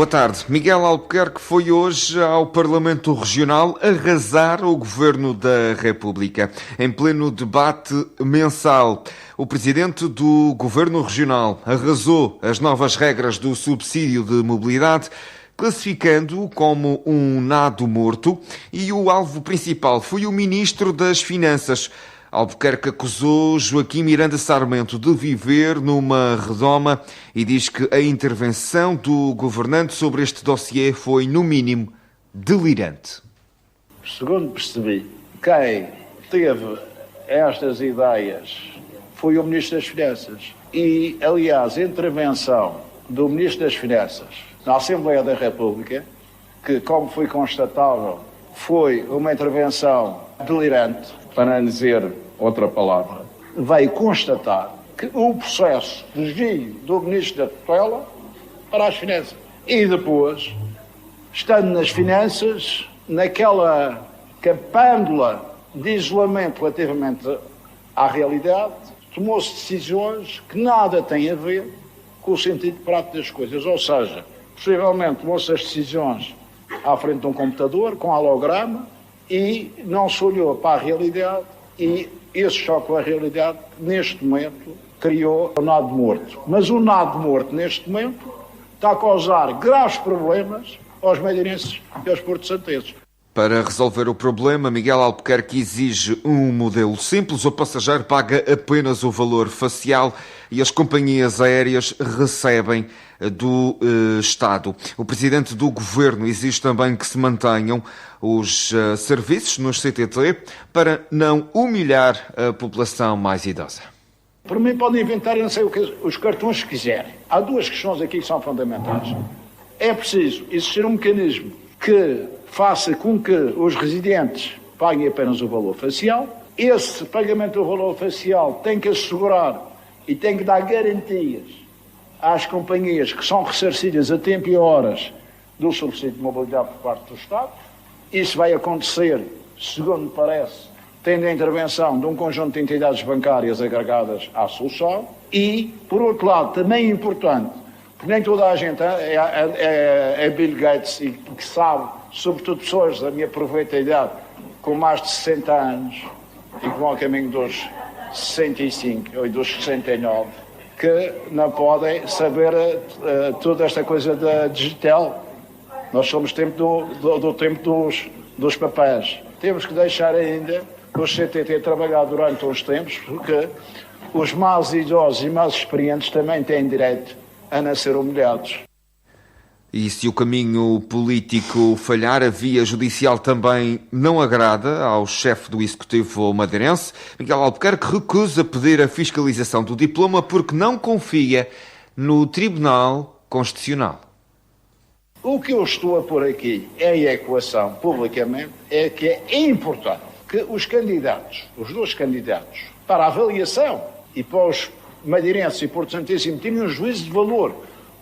Boa tarde. Miguel Albuquerque foi hoje ao Parlamento Regional arrasar o Governo da República. Em pleno debate mensal, o Presidente do Governo Regional arrasou as novas regras do subsídio de mobilidade, classificando-o como um nado morto, e o alvo principal foi o Ministro das Finanças. Albuquerque acusou Joaquim Miranda Sarmento de viver numa redoma e diz que a intervenção do governante sobre este dossiê foi, no mínimo, delirante. Segundo percebi, quem teve estas ideias foi o Ministro das Finanças. E, aliás, a intervenção do Ministro das Finanças na Assembleia da República, que, como foi constatável, foi uma intervenção delirante, para não dizer outra palavra, veio constatar que o processo de desvio do Ministro da Tutela para as Finanças. E depois, estando nas Finanças, naquela capândula de isolamento relativamente à realidade, tomou-se decisões que nada têm a ver com o sentido prático das coisas. Ou seja, possivelmente tomou-se as decisões à frente de um computador, com holograma, e não se olhou para a realidade, e esse choque com a realidade, neste momento, criou o nado morto. Mas o nado morto, neste momento, está a causar graves problemas aos madeirenses e aos porto-santenses. Para resolver o problema, Miguel Albuquerque exige um modelo simples. O passageiro paga apenas o valor facial e as companhias aéreas recebem do Estado. O Presidente do Governo exige também que se mantenham os serviços nos CTT para não humilhar a população mais idosa. Por mim podem inventar, eu não sei o que, os cartões que quiserem. Há duas questões aqui que são fundamentais. É preciso existir um mecanismo que faça com que os residentes paguem apenas o valor facial. Esse pagamento do valor facial tem que assegurar e tem que dar garantias às companhias que são ressarcidas a tempo e horas do subsídio de mobilidade por parte do Estado. Isso vai acontecer, segundo me parece, tendo a intervenção de um conjunto de entidades bancárias agregadas à solução. E, por outro lado, também é importante, porque nem toda a gente é Bill Gates e que sabe, sobretudo pessoas da minha aproveita idade, com mais de 60 anos e que vão ao caminho dos 65 ou dos 69, que não podem saber toda esta coisa da digital. Nós somos tempo do tempo dos papéis. Temos que deixar ainda os CTT trabalhar durante uns tempos, porque os mais idosos e mais experientes também têm direito a não ser humilhados. E se o caminho político falhar, a via judicial também não agrada ao chefe do Executivo madeirense. Miguel Albuquerque recusa pedir a fiscalização do diploma porque não confia no Tribunal Constitucional. O que eu estou a pôr aqui em equação publicamente é que é importante que os candidatos, os dois candidatos, para a avaliação e para os madeirenses e porto-santenses emitirem um juízo de valor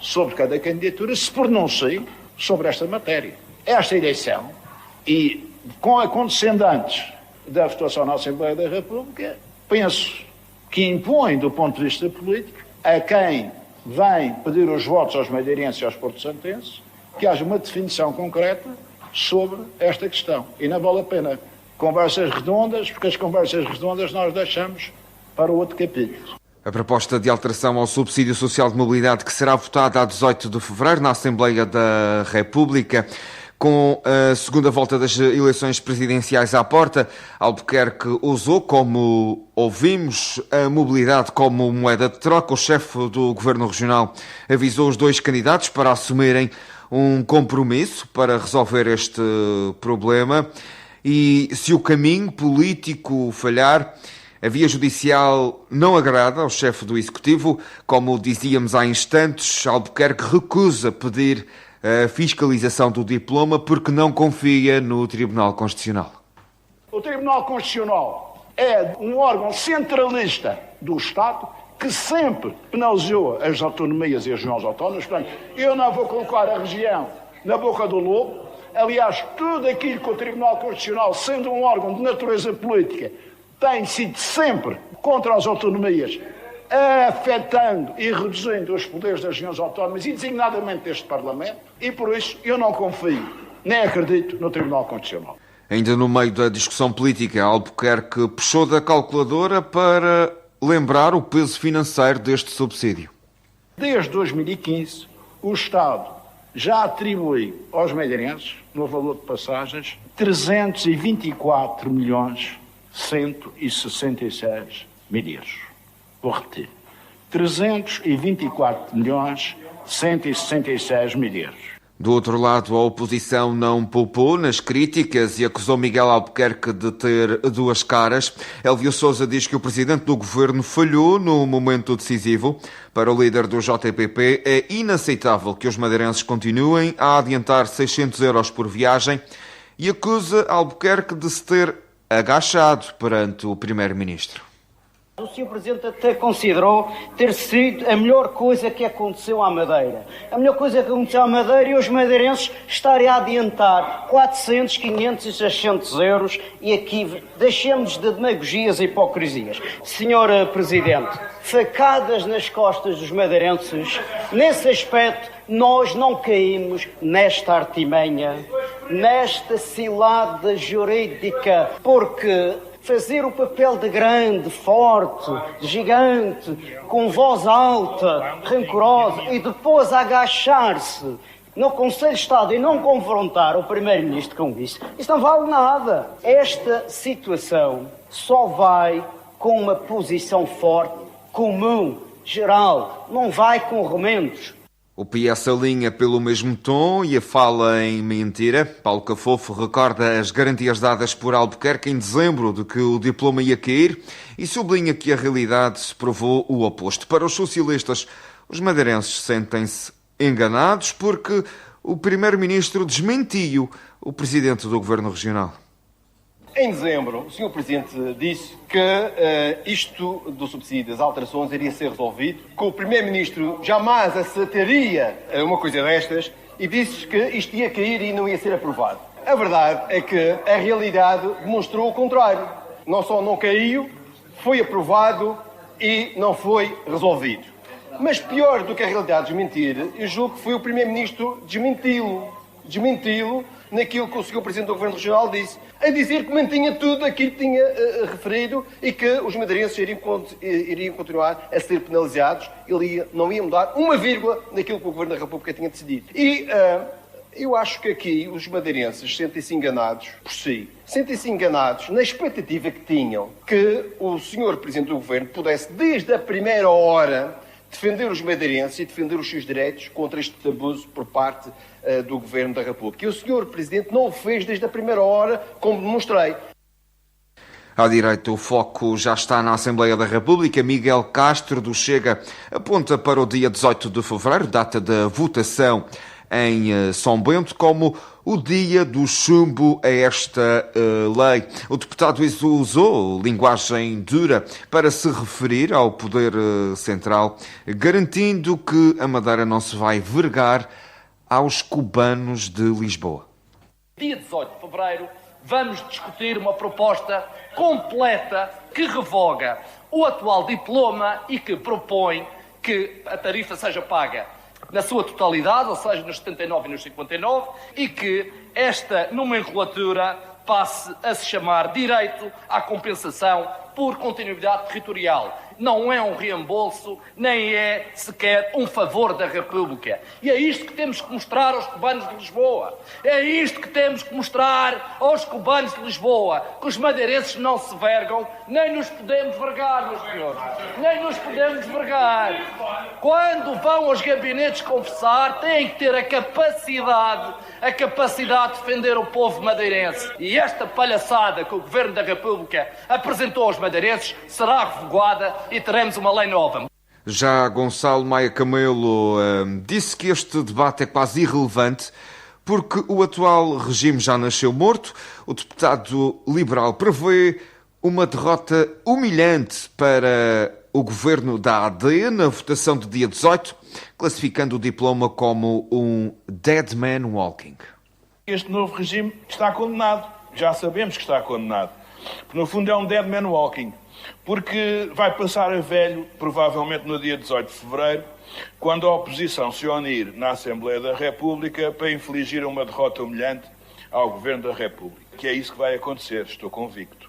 sobre cada candidatura, se pronunciem sobre esta matéria. Esta eleição, e com acontecendo antes da votação na Assembleia da República, penso que impõe, do ponto de vista político, a quem vem pedir os votos aos madeirenses e aos porto-santenses, que haja uma definição concreta sobre esta questão. E não vale a pena conversas redondas, porque as conversas redondas nós deixamos para o outro capítulo. A proposta de alteração ao subsídio social de mobilidade, que será votada a 18 de fevereiro na Assembleia da República, com a segunda volta das eleições presidenciais à porta, Albuquerque usou, como ouvimos, a mobilidade como moeda de troca. O chefe do Governo Regional avisou os dois candidatos para assumirem um compromisso para resolver este problema. E se o caminho político falhar, a via judicial não agrada ao chefe do Executivo. Como dizíamos há instantes, Albuquerque recusa pedir a fiscalização do diploma porque não confia no Tribunal Constitucional. O Tribunal Constitucional é um órgão centralista do Estado que sempre penalizou as autonomias e as regiões autónomas. Portanto, eu não vou colocar a região na boca do lobo. Aliás, tudo aquilo que o Tribunal Constitucional, sendo um órgão de natureza política, tem sido sempre contra as autonomias afetando e reduzindo os poderes das regiões autónomas e designadamente deste Parlamento, e por isso eu não confio, nem acredito no Tribunal Constitucional. Ainda no meio da discussão política, Albuquerque puxou da calculadora para lembrar o peso financeiro deste subsídio. Desde 2015, o Estado já atribui aos madeirenses, no valor de passagens, 324 milhões 166 mil euros. Vou repetir. 324 milhões 166 mil euros. Do outro lado, a oposição não poupou nas críticas e acusou Miguel Albuquerque de ter duas caras. Elvio Sousa diz que o presidente do governo falhou no momento decisivo. Para o líder do JPP, é inaceitável que os madeirenses continuem a adiantar 600 euros por viagem e acusa Albuquerque de se ter agachado perante o primeiro-ministro. O Sr. Presidente até considerou ter sido a melhor coisa que aconteceu à Madeira. A melhor coisa que aconteceu à Madeira e os madeirenses estarem a adiantar 400, 500 e 600 euros e aqui deixemos de demagogias e hipocrisias. Sr. Presidente, facadas nas costas dos madeirenses, nesse aspecto nós não caímos nesta artimanha, nesta cilada jurídica, porque fazer o papel de grande, forte, de gigante, com voz alta, rancorosa, e depois agachar-se no Conselho de Estado e não confrontar o Primeiro-Ministro com isso não vale nada. Esta situação só vai com uma posição forte, comum, geral, não vai com remendos. O PS alinha pelo mesmo tom e a fala em mentira. Paulo Cafofo recorda as garantias dadas por Albuquerque em dezembro de que o diploma ia cair e sublinha que a realidade se provou o oposto. Para os socialistas, os madeirenses sentem-se enganados porque o primeiro-ministro desmentiu o presidente do governo regional. Em dezembro, o Sr. Presidente disse que isto do subsídio das alterações iria ser resolvido, que o Primeiro-Ministro jamais aceitaria uma coisa destas e disse que isto ia cair e não ia ser aprovado. A verdade é que a realidade demonstrou o contrário. Não só não caiu, foi aprovado e não foi resolvido. Mas pior do que a realidade desmentir, eu julgo que foi o Primeiro-Ministro desmenti-lo naquilo que o Sr. Presidente do Governo Regional disse, a dizer que mantinha tudo aquilo que tinha referido e que os madeirenses iriam continuar a ser penalizados, não ia mudar uma vírgula naquilo que o Governo da República tinha decidido. E eu acho que aqui os madeirenses sentem-se enganados por si. Sentem-se enganados na expectativa que tinham que o Sr. Presidente do Governo pudesse, desde a primeira hora, defender os madeirenses e defender os seus direitos contra este abuso por parte do Governo da República. E o Sr. Presidente não o fez desde a primeira hora, como demonstrei. À direita, o foco já está na Assembleia da República. Miguel Castro, do Chega, aponta para o dia 18 de fevereiro, data da votação em São Bento, como o dia do chumbo a esta lei. O deputado usou linguagem dura para se referir ao Poder Central, garantindo que a Madeira não se vai vergar aos cubanos de Lisboa. Dia 18 de fevereiro vamos discutir uma proposta completa que revoga o atual diploma e que propõe que a tarifa seja paga na sua totalidade, ou seja, nos 79 e nos 59, e que esta nomenclatura passe a se chamar direito à compensação por continuidade territorial. Não é um reembolso, nem é sequer um favor da República. E é isto que temos que mostrar aos cubanos de Lisboa. É isto que temos que mostrar aos cubanos de Lisboa. Que os madeirenses não se vergam, nem nos podemos vergar, meus senhores. Nem nos podemos vergar. Quando vão aos gabinetes conversar, têm que ter a capacidade de defender o povo madeirense. E esta palhaçada que o Governo da República apresentou aos madeirenses será revogada e teremos uma lei nova. Já Gonçalo Maia Camelo disse que este debate é quase irrelevante porque o atual regime já nasceu morto. O deputado liberal prevê uma derrota humilhante para o governo da AD na votação do dia 18, classificando o diploma como um dead man walking. Este novo regime está condenado. Já sabemos que está condenado. Porque, no fundo, é um dead man walking. porque vai passar a velho, provavelmente no dia 18 de fevereiro, quando a oposição se unir na Assembleia da República para infligir uma derrota humilhante ao Governo da República. Que é isso que vai acontecer, estou convicto.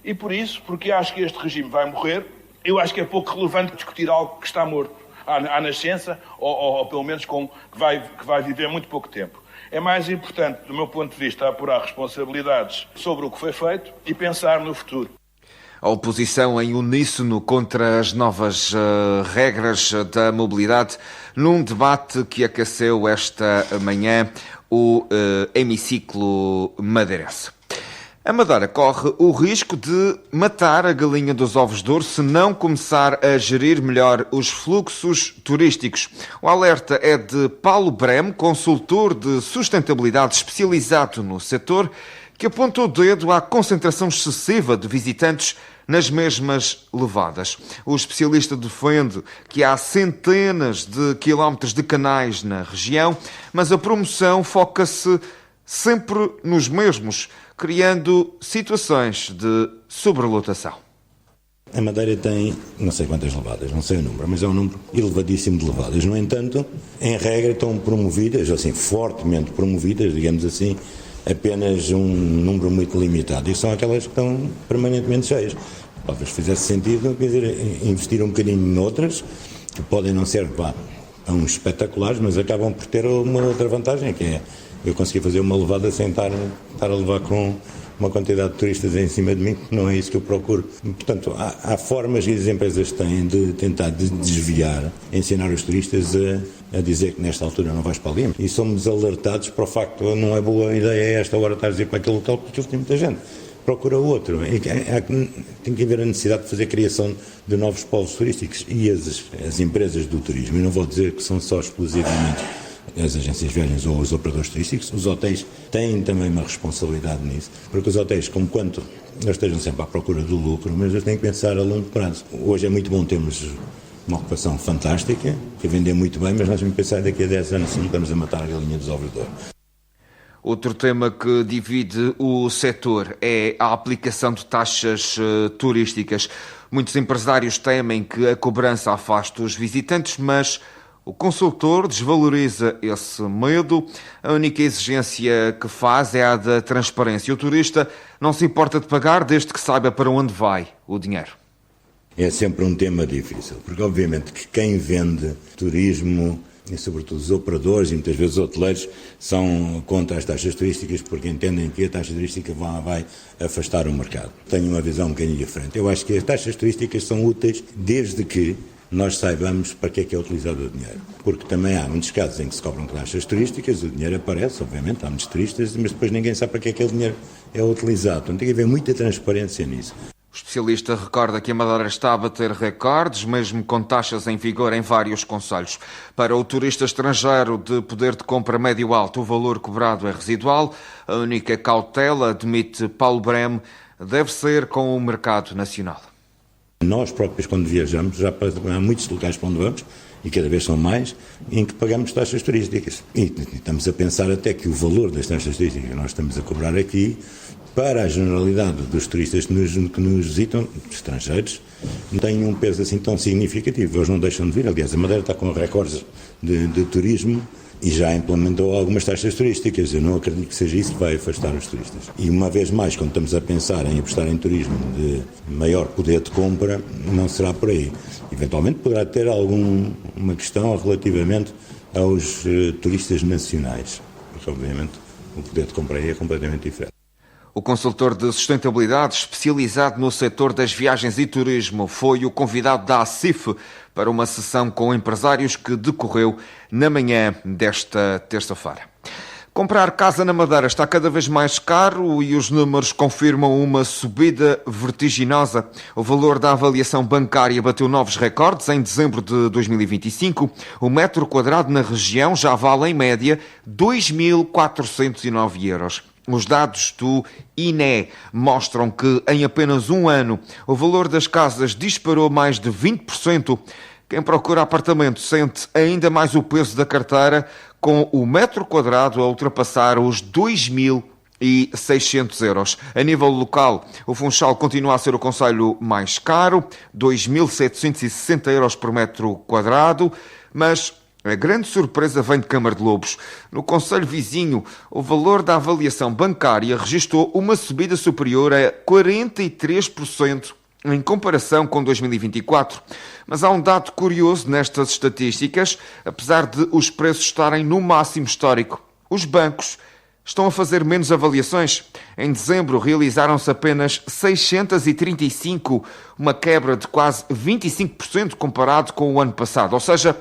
E por isso, porque acho que este regime vai morrer, eu acho que é pouco relevante discutir algo que está morto à nascença, ou pelo menos que vai viver muito pouco tempo. É mais importante, do meu ponto de vista, apurar responsabilidades sobre o que foi feito e pensar no futuro. A oposição em uníssono contra as novas regras da mobilidade num debate que aqueceu esta manhã o hemiciclo madeirense. A Madeira corre o risco de matar a galinha dos ovos de ouro se não começar a gerir melhor os fluxos turísticos. O alerta é de Paulo Brem, consultor de sustentabilidade especializado no setor, que aponta o dedo à concentração excessiva de visitantes nas mesmas levadas. O especialista defende que há centenas de quilómetros de canais na região, mas a promoção foca-se sempre nos mesmos, criando situações de sobrelotação. A Madeira tem não sei quantas levadas, não sei o número, mas é um número elevadíssimo de levadas. No entanto, em regra estão promovidas, assim, fortemente promovidas, digamos assim, apenas um número muito limitado. E são aquelas que estão permanentemente cheias. Talvez fizesse sentido, quer dizer, investir um bocadinho noutras, que podem não ser uns espetaculares, mas acabam por ter uma outra vantagem, que é eu consegui fazer uma levada sem estar a levar com uma quantidade de turistas em cima de mim, que não é isso que eu procuro. Portanto, há formas que as empresas têm de tentar desviar, ensinar os turistas a dizer que nesta altura não vais para ali. E somos alertados para o facto de não é boa ideia a esta hora estar a dizer para aquele local, porque tem muita gente. Procura outro. Tem que haver a necessidade de fazer criação de novos polos turísticos. E as empresas do turismo, e não vou dizer que são só exclusivamente as agências de viagens ou os operadores turísticos, os hotéis têm também uma responsabilidade nisso, porque os hotéis, como quanto eles estejam sempre à procura do lucro, mas eles têm que pensar a longo prazo. Hoje é muito bom termos uma ocupação fantástica, que vender muito bem, mas nós temos que pensar daqui a 10 anos se não estamos a matar a galinha dos ovos de ouro. Outro tema que divide o setor é a aplicação de taxas turísticas. Muitos empresários temem que a cobrança afaste os visitantes, mas o consultor desvaloriza esse medo. A única exigência que faz é a da transparência. O turista não se importa de pagar desde que saiba para onde vai o dinheiro. É sempre um tema difícil, porque obviamente que quem vende turismo e sobretudo os operadores e muitas vezes os hoteleiros são contra as taxas turísticas porque entendem que a taxa turística vai afastar o mercado. Tenho uma visão um bocadinho diferente. Eu acho que as taxas turísticas são úteis desde que nós saibamos para que é utilizado o dinheiro. Porque também há muitos casos em que se cobram taxas turísticas, o dinheiro aparece, obviamente, há muitos turistas, mas depois ninguém sabe para que aquele dinheiro é utilizado. Então tem que haver muita transparência nisso. O especialista recorda que a Madeira está a bater recordes, mesmo com taxas em vigor em vários concelhos. Para o turista estrangeiro de poder de compra médio-alto, o valor cobrado é residual. A única cautela, admite Paulo Brem, deve ser com o mercado nacional. Nós próprios, quando viajamos, já há muitos locais para onde vamos, e cada vez são mais, em que pagamos taxas turísticas. E estamos a pensar até que o valor das taxas turísticas que nós estamos a cobrar aqui, para a generalidade dos turistas que nos visitam, estrangeiros, não tem um peso assim tão significativo. Eles não deixam de vir. Aliás, a Madeira está com recordes de turismo e já implementou algumas taxas turísticas. Eu não acredito que seja isso que vai afastar os turistas. E uma vez mais, quando estamos a pensar em apostar em turismo de maior poder de compra, não será por aí. Eventualmente poderá ter uma questão relativamente aos turistas nacionais, porque obviamente o poder de compra aí é completamente diferente. O consultor de sustentabilidade especializado no setor das viagens e turismo foi o convidado da ACIF para uma sessão com empresários que decorreu na manhã desta terça-feira. Comprar casa na Madeira está cada vez mais caro e os números confirmam uma subida vertiginosa. O valor da avaliação bancária bateu novos recordes em dezembro de 2025. O metro quadrado na região já vale em média 2.409 euros. Os dados do INE mostram que, em apenas um ano, o valor das casas disparou mais de 20%. Quem procura apartamento sente ainda mais o peso da carteira, com o metro quadrado a ultrapassar os 2.000 €2.600. A nível local, o Funchal continua a ser o concelho mais caro, €2.760 por metro quadrado, mas a grande surpresa vem de Câmara de Lobos. No concelho vizinho, o valor da avaliação bancária registrou uma subida superior a 43% em comparação com 2024. Mas há um dado curioso nestas estatísticas, apesar de os preços estarem no máximo histórico. Os bancos estão a fazer menos avaliações. Em dezembro realizaram-se apenas 635, uma quebra de quase 25% comparado com o ano passado. Ou seja,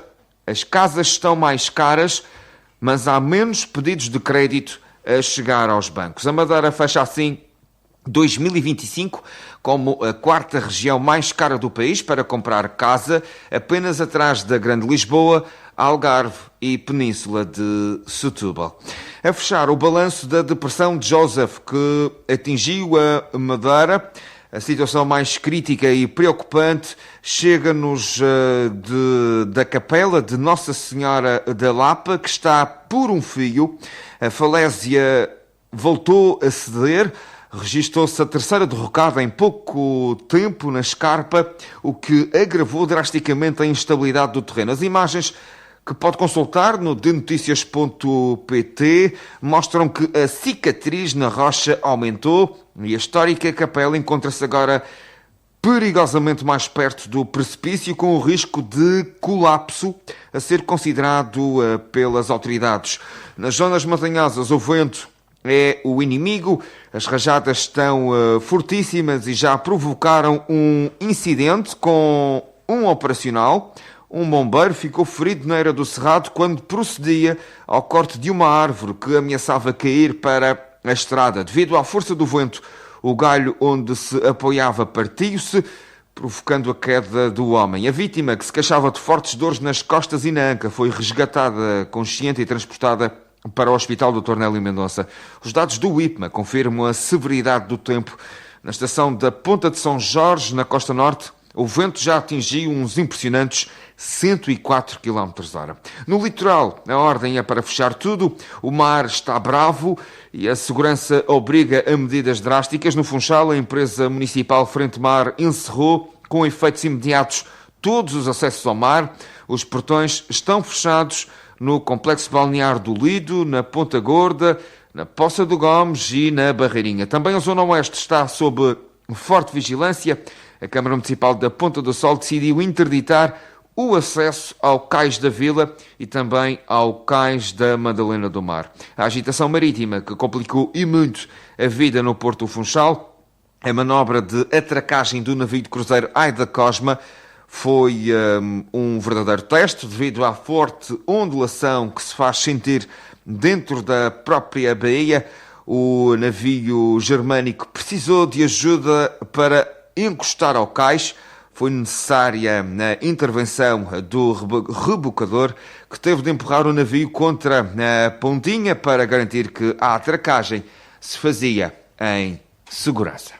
as casas estão mais caras, mas há menos pedidos de crédito a chegar aos bancos. A Madeira fecha assim 2025 como a quarta região mais cara do país para comprar casa, apenas atrás da Grande Lisboa, Algarve e Península de Setúbal. A fechar, o balanço da depressão de Joseph, que atingiu a Madeira. A situação mais crítica e preocupante chega-nos da capela de Nossa Senhora da Lapa, que está por um fio. A falésia voltou a ceder. Registou-se a terceira derrocada em pouco tempo na escarpa, o que agravou drasticamente a instabilidade do terreno. As imagens que pode consultar no dnoticias.pt mostram que a cicatriz na rocha aumentou e a histórica capela encontra-se agora perigosamente mais perto do precipício, com o risco de colapso a ser considerado pelas autoridades. Nas zonas montanhosas, o vento é o inimigo, as rajadas estão fortíssimas e já provocaram um incidente com um operacional. Um bombeiro ficou ferido na Eira do Cerrado quando procedia ao corte de uma árvore que ameaçava cair para a estrada. Devido à força do vento, o galho onde se apoiava partiu-se, provocando a queda do homem. A vítima, que se queixava de fortes dores nas costas e na anca, foi resgatada consciente e transportada para o Hospital Dr. Nélio Mendonça. Os dados do IPMA confirmam a severidade do tempo. Na estação da Ponta de São Jorge, na Costa Norte, o vento já atingiu uns impressionantes 104 km/h. No litoral, a ordem é para fechar tudo. O mar está bravo e a segurança obriga a medidas drásticas. No Funchal, a empresa municipal Frente Mar encerrou, com efeitos imediatos, todos os acessos ao mar. Os portões estão fechados no Complexo Balnear do Lido, na Ponta Gorda, na Poça do Gomes e na Barreirinha. Também a Zona Oeste está sob forte vigilância. A Câmara Municipal da Ponta do Sol decidiu interditar o acesso ao Cais da Vila e também ao Cais da Madalena do Mar. A agitação marítima, que complicou e muito a vida no Porto do Funchal, a manobra de atracagem do navio de cruzeiro Aida Cosma, foi um verdadeiro teste devido à forte ondulação que se faz sentir dentro da própria baía. O navio germânico precisou de ajuda para encostar ao cais. Foi necessária a intervenção do rebocador, que teve de empurrar o navio contra a pontinha para garantir que a atracagem se fazia em segurança.